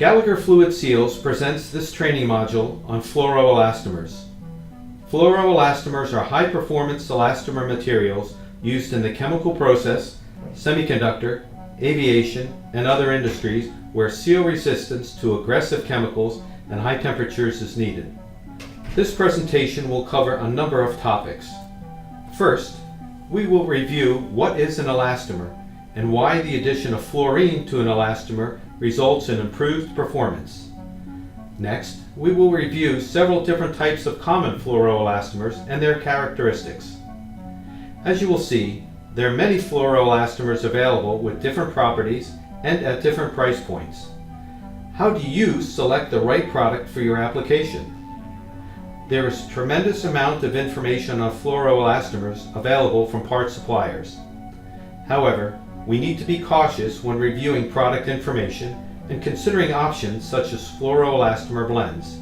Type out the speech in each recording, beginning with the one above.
Gallagher Fluid Seals presents this training module on fluoroelastomers. Fluoroelastomers are high-performance elastomer materials used in the chemical process, semiconductor, aviation, and other industries where seal resistance to aggressive chemicals and high temperatures is needed. This presentation will cover a number of topics. First, we will review what is an elastomer and why the addition of fluorine to an elastomer results in improved performance. Next, we will review several different types of common fluoroelastomers and their characteristics. As you will see, there are many fluoroelastomers available with different properties and at different price points. How do you select the right product for your application? There is a tremendous amount of information on fluoroelastomers available from part suppliers. However, we need to be cautious when reviewing product information and considering options such as fluoroelastomer blends.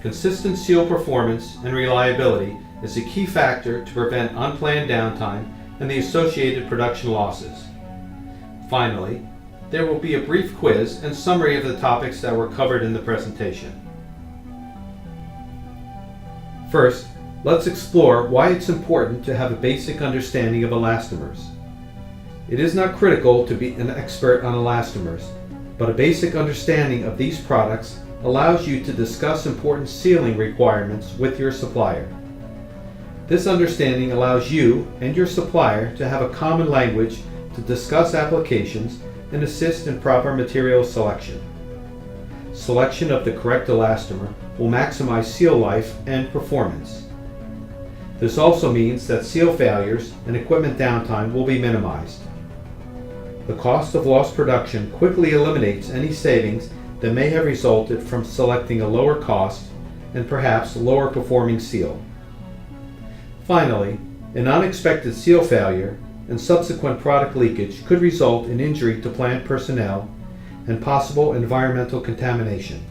Consistent seal performance and reliability is a key factor to prevent unplanned downtime and the associated production losses. Finally, there will be a brief quiz and summary of the topics that were covered in the presentation. First, let's explore why it's important to have a basic understanding of elastomers. It is not critical to be an expert on elastomers, but a basic understanding of these products allows you to discuss important sealing requirements with your supplier. This understanding allows you and your supplier to have a common language to discuss applications and assist in proper material selection. Selection of the correct elastomer will maximize seal life and performance. This also means that seal failures and equipment downtime will be minimized. The cost of lost production quickly eliminates any savings that may have resulted from selecting a lower cost and perhaps lower performing seal. Finally, an unexpected seal failure and subsequent product leakage could result in injury to plant personnel and possible environmental contamination.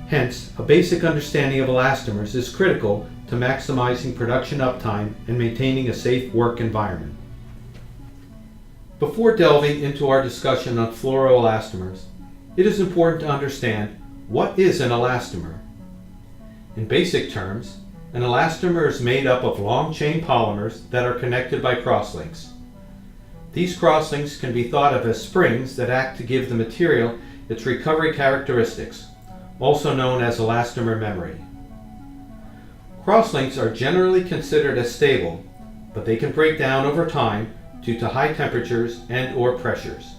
Hence, a basic understanding of elastomers is critical to maximizing production uptime and maintaining a safe work environment. Before delving into our discussion on fluoroelastomers, it is important to understand what is an elastomer. In basic terms, an elastomer is made up of long-chain polymers that are connected by crosslinks. These crosslinks can be thought of as springs that act to give the material its recovery characteristics, also known as elastomer memory. Crosslinks are generally considered as stable, but they can break down over time due to high temperatures and/or pressures.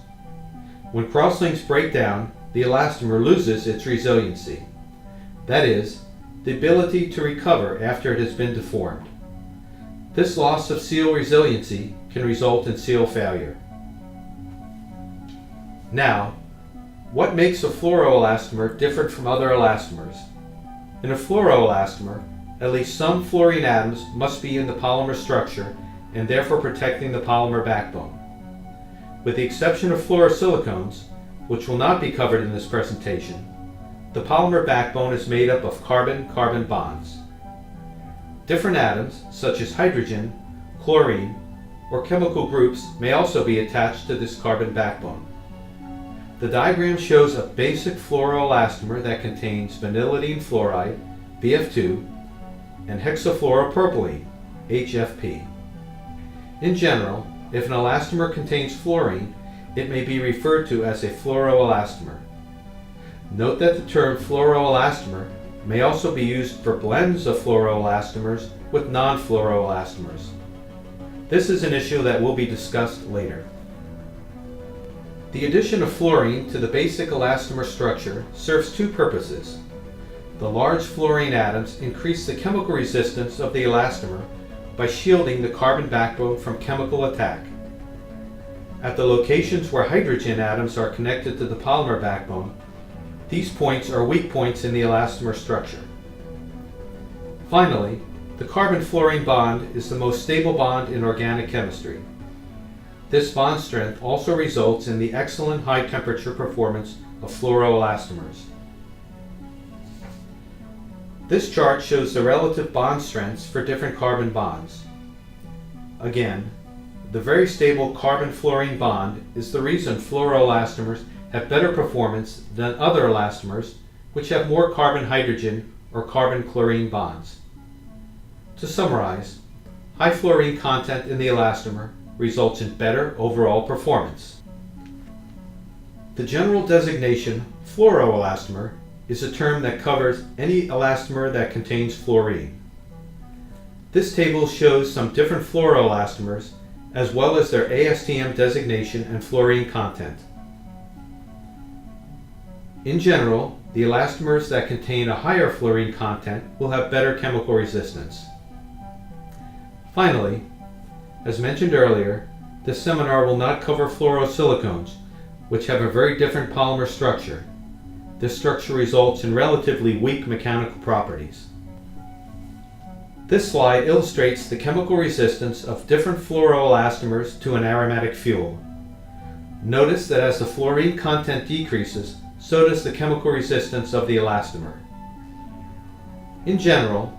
When crosslinks break down, the elastomer loses its resiliency. That is, the ability to recover after it has been deformed. This loss of seal resiliency can result in seal failure. Now, what makes a fluoroelastomer different from other elastomers? In a fluoroelastomer, at least some fluorine atoms must be in the polymer structure and therefore protecting the polymer backbone. With the exception of fluorosilicones, which will not be covered in this presentation, the polymer backbone is made up of carbon-carbon bonds. Different atoms, such as hydrogen, chlorine, or chemical groups may also be attached to this carbon backbone. The diagram shows a basic fluoroelastomer that contains vinylidene fluoride, BF2, and hexafluoropropylene, HFP. In general, if an elastomer contains fluorine, it may be referred to as a fluoroelastomer. Note that the term fluoroelastomer may also be used for blends of fluoroelastomers with non-fluoroelastomers. This is an issue that will be discussed later. The addition of fluorine to the basic elastomer structure serves two purposes. The large fluorine atoms increase the chemical resistance of the elastomer by shielding the carbon backbone from chemical attack. At the locations where hydrogen atoms are connected to the polymer backbone, these points are weak points in the elastomer structure. Finally, the carbon-fluorine bond is the most stable bond in organic chemistry. This bond strength also results in the excellent high temperature performance of fluoroelastomers. This chart shows the relative bond strengths for different carbon bonds. Again, the very stable carbon-fluorine bond is the reason fluoroelastomers have better performance than other elastomers, which have more carbon-hydrogen or carbon-chlorine bonds. To summarize, high fluorine content in the elastomer results in better overall performance. The general designation fluoroelastomer is a term that covers any elastomer that contains fluorine. This table shows some different fluoroelastomers as well as their ASTM designation and fluorine content. In general, the elastomers that contain a higher fluorine content will have better chemical resistance. Finally, as mentioned earlier, this seminar will not cover fluorosilicones, which have a very different polymer structure. This structure results in relatively weak mechanical properties. This slide illustrates the chemical resistance of different fluoroelastomers to an aromatic fuel. Notice that as the fluorine content decreases, so does the chemical resistance of the elastomer. In general,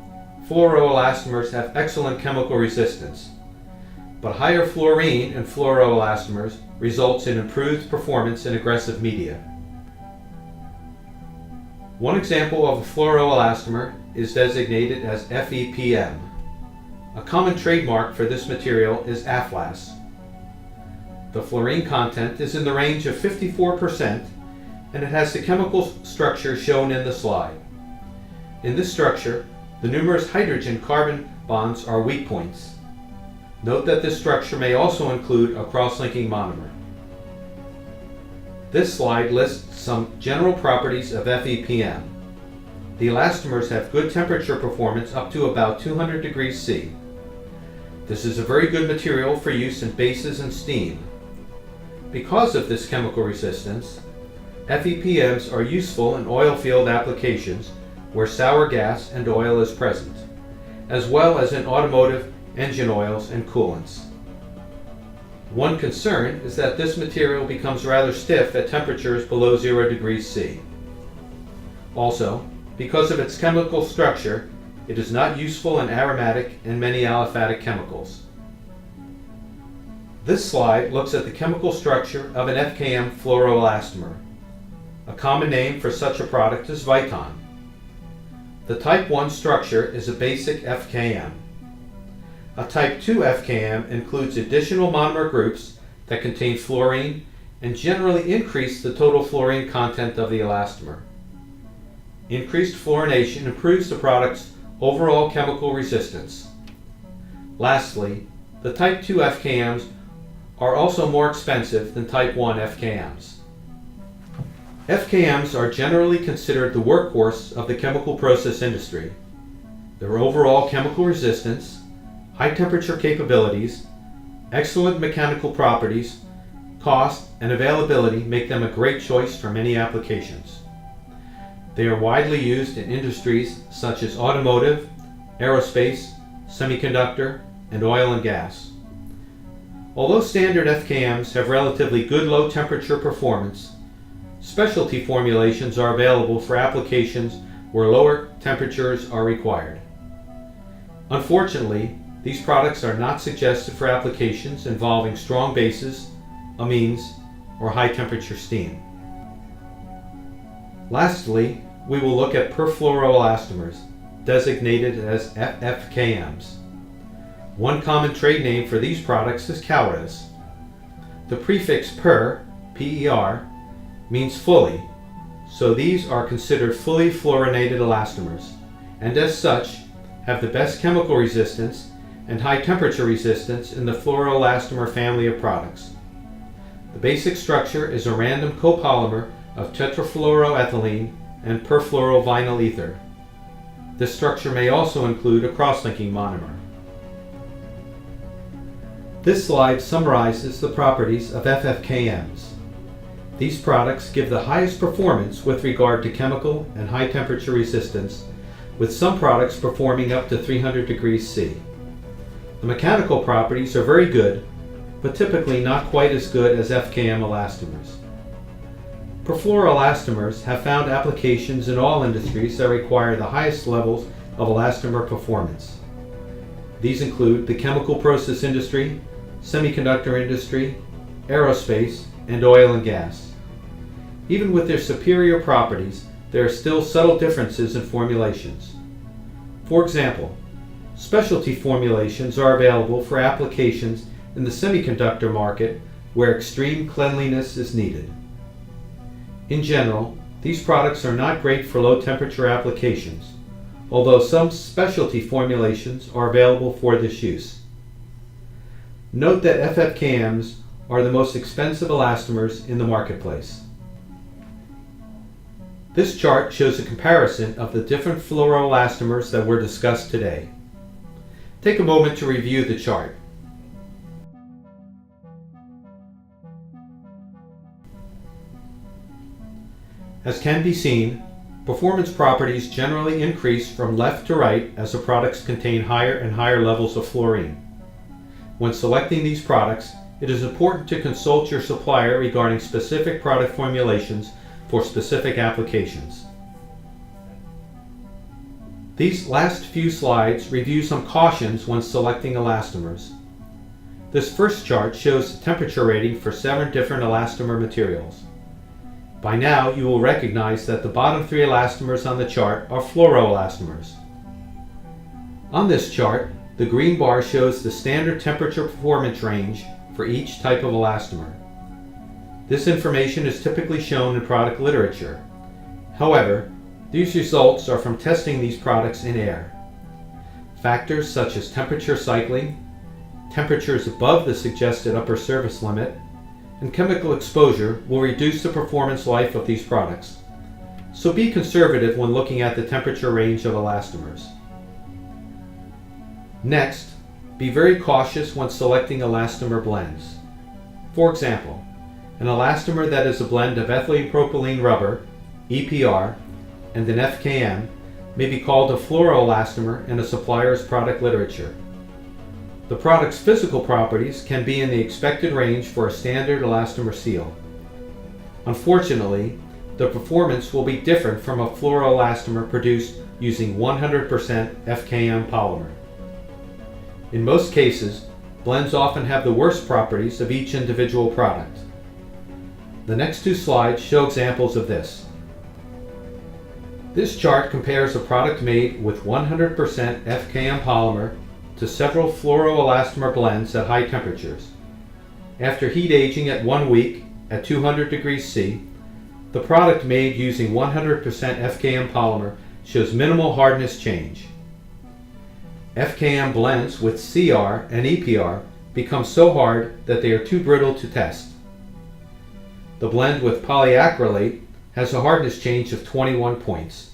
fluoroelastomers have excellent chemical resistance, but higher fluorine in fluoroelastomers results in improved performance in aggressive media. One example of a fluoroelastomer is designated as FEPM. A common trademark for this material is AFLAS. The fluorine content is in the range of 54%, and it has the chemical structure shown in the slide. In this structure, the numerous hydrogen-carbon bonds are weak points. Note that this structure may also include a cross-linking monomer. This slide lists some general properties of FEPM. The elastomers have good temperature performance up to about 200 degrees C. This is a very good material for use in bases and steam. Because of this chemical resistance, FEPMs are useful in oil field applications where sour gas and oil is present, as well as in automotive engine oils and coolants. One concern is that this material becomes rather stiff at temperatures below 0 degrees C. Also, because of its chemical structure, it is not useful in aromatic and many aliphatic chemicals. This slide looks at the chemical structure of an FKM fluoroelastomer. A common name for such a product is Viton. The type 1 structure is a basic FKM. A type 2 FKM includes additional monomer groups that contain fluorine and generally increase the total fluorine content of the elastomer. Increased fluorination improves the product's overall chemical resistance. Lastly, the type 2 FKMs are also more expensive than type 1 FKMs. FKMs are generally considered the workhorse of the chemical process industry. Their overall chemical resistance, high temperature capabilities, excellent mechanical properties, cost, and availability make them a great choice for many applications. They are widely used in industries such as automotive, aerospace, semiconductor, and oil and gas. Although standard FKMs have relatively good low temperature performance, specialty formulations are available for applications where lower temperatures are required. Unfortunately, these products are not suggested for applications involving strong bases, amines, or high temperature steam. Lastly, we will look at perfluoroelastomers, designated as FFKMs. One common trade name for these products is Calres. The prefix per, PER, means fully, so these are considered fully fluorinated elastomers, and as such, have the best chemical resistance and high temperature resistance in the fluoroelastomer family of products. The basic structure is a random copolymer of tetrafluoroethylene and perfluorovinyl ether. This structure may also include a cross-linking monomer. This slide summarizes the properties of FFKMs. These products give the highest performance with regard to chemical and high temperature resistance, with some products performing up to 300 degrees C. The mechanical properties are very good, but typically not quite as good as FKM elastomers. Perfluoroelastomers have found applications in all industries that require the highest levels of elastomer performance. These include the chemical process industry, semiconductor industry, aerospace, and oil and gas. even with their superior properties, there are still subtle differences in formulations. For example, specialty formulations are available for applications in the semiconductor market where extreme cleanliness is needed. In general, these products are not great for low temperature applications, although some specialty formulations are available for this use. Note that FFKMs are the most expensive elastomers in the marketplace. This chart shows a comparison of the different fluoroelastomers that were discussed today. Take a moment to review the chart. As can be seen, performance properties generally increase from left to right as the products contain higher and higher levels of fluorine. When selecting these products, it is important to consult your supplier regarding specific product formulations for specific applications. These last few slides review some cautions when selecting elastomers. This first chart shows the temperature rating for 7 different elastomer materials. By now, you will recognize that the bottom 3 elastomers on the chart are fluoroelastomers. On this chart, the green bar shows the standard temperature performance range for each type of elastomer. This information is typically shown in product literature. However, these results are from testing these products in air. Factors such as temperature cycling, temperatures above the suggested upper service limit, and chemical exposure will reduce the performance life of these products. So be conservative when looking at the temperature range of elastomers. Next, be very cautious when selecting elastomer blends. For example, an elastomer that is a blend of ethylene propylene rubber, EPR, and an FKM may be called a fluoroelastomer in a supplier's product literature. The product's physical properties can be in the expected range for a standard elastomer seal. Unfortunately, the performance will be different from a fluoroelastomer produced using 100% FKM polymer. In most cases, blends often have the worst properties of each individual product. The next 2 slides show examples of this. This chart compares a product made with 100% FKM polymer to several fluoroelastomer blends at high temperatures. After heat aging at 1 week at 200 degrees C, the product made using 100% FKM polymer shows minimal hardness change. FKM blends with CR and EPR become so hard that they are too brittle to test. The blend with polyacrylate has a hardness change of 21 points.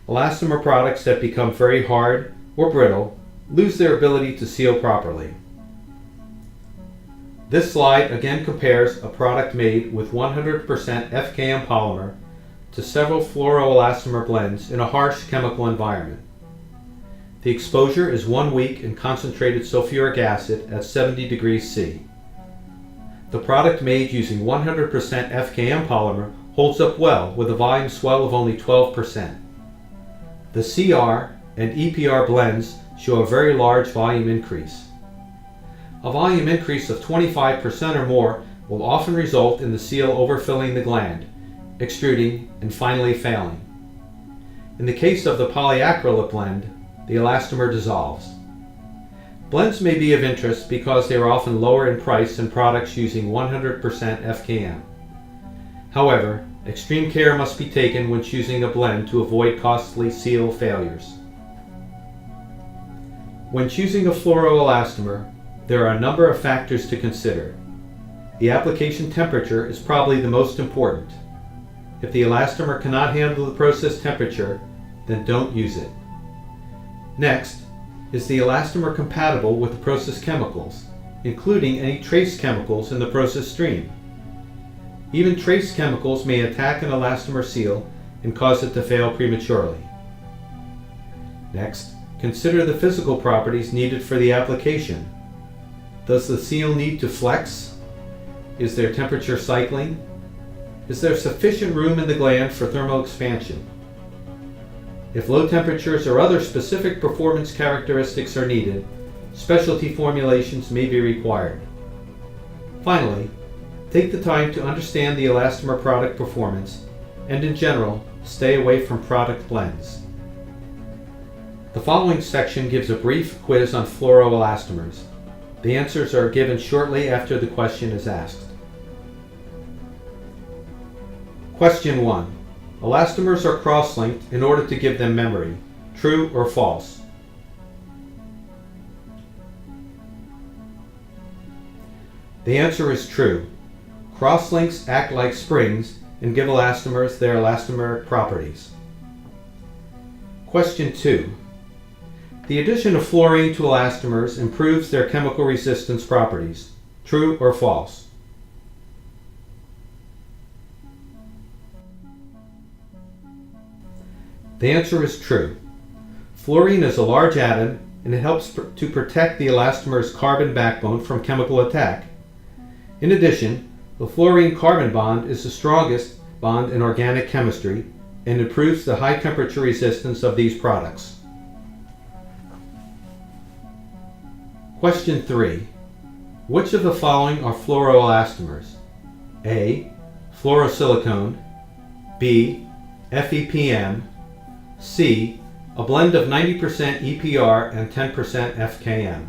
Elastomer products that become very hard or brittle lose their ability to seal properly. This slide again compares a product made with 100% FKM polymer to several fluoroelastomer blends in a harsh chemical environment. The exposure is 1 week in concentrated sulfuric acid at 70 degrees C. The product made using 100% FKM polymer holds up well with a volume swell of only 12%. The CR and EPR blends show a very large volume increase. A volume increase of 25% or more will often result in the seal overfilling the gland, extruding, and finally failing. In the case of the polyacrylate blend, the elastomer dissolves. Blends may be of interest because they are often lower in price than products using 100% FKM. However, extreme care must be taken when choosing a blend to avoid costly seal failures. When choosing a fluoroelastomer, there are a number of factors to consider. The application temperature is probably the most important. If the elastomer cannot handle the process temperature, then don't use it. Next, is the elastomer compatible with the process chemicals, including any trace chemicals in the process stream? Even trace chemicals may attack an elastomer seal and cause it to fail prematurely. Next, consider the physical properties needed for the application. Does the seal need to flex? Is there temperature cycling? Is there sufficient room in the gland for thermal expansion? If low temperatures or other specific performance characteristics are needed, specialty formulations may be required. Finally, Take the time to understand the elastomer product performance, and in general, stay away from product blends. The following section gives a brief quiz on fluoroelastomers. The answers are given shortly after the question is asked. Question 1. Elastomers are cross-linked in order to give them memory. True or false? The answer is true. Cross-links act like springs and give elastomers their elastomeric properties. Question 2. The addition of fluorine to elastomers improves their chemical resistance properties. True or false? The answer is true. Fluorine is a large atom and it helps to protect the elastomer's carbon backbone from chemical attack. In addition, the fluorine-carbon bond is the strongest bond in organic chemistry and improves the high temperature resistance of these products. Question 3. Which of the following are fluoroelastomers? A. Fluorosilicone. B. FEPM. C. A blend of 90% EPR and 10% FKM.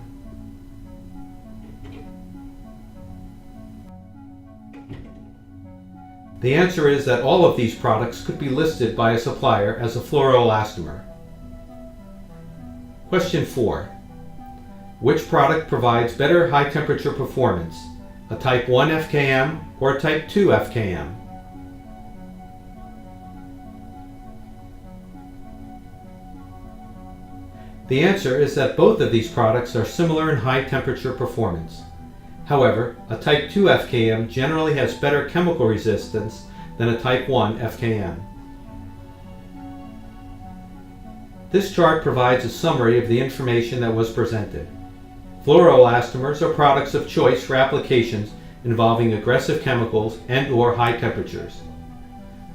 The answer is that all of these products could be listed by a supplier as a fluoroelastomer. Question 4. Which product provides better high temperature performance, a type 1 FKM or a type 2 FKM? The answer is that both of these products are similar in high temperature performance. However, a type 2 FKM generally has better chemical resistance than a type 1 FKM. This chart provides a summary of the information that was presented. Fluoroelastomers are products of choice for applications involving aggressive chemicals and/or high temperatures.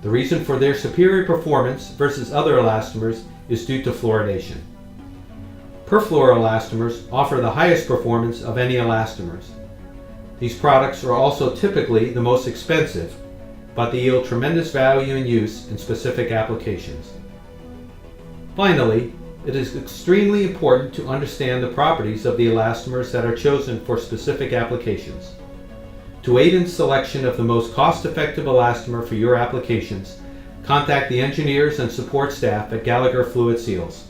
The reason for their superior performance versus other elastomers is due to fluorination. Perfluoroelastomers offer the highest performance of any elastomers. These products are also typically the most expensive, but they yield tremendous value in use in specific applications. Finally, it is extremely important to understand the properties of the elastomers that are chosen for specific applications. To aid in selection of the most cost-effective elastomer for your applications, contact the engineers and support staff at Gallagher Fluid Seals.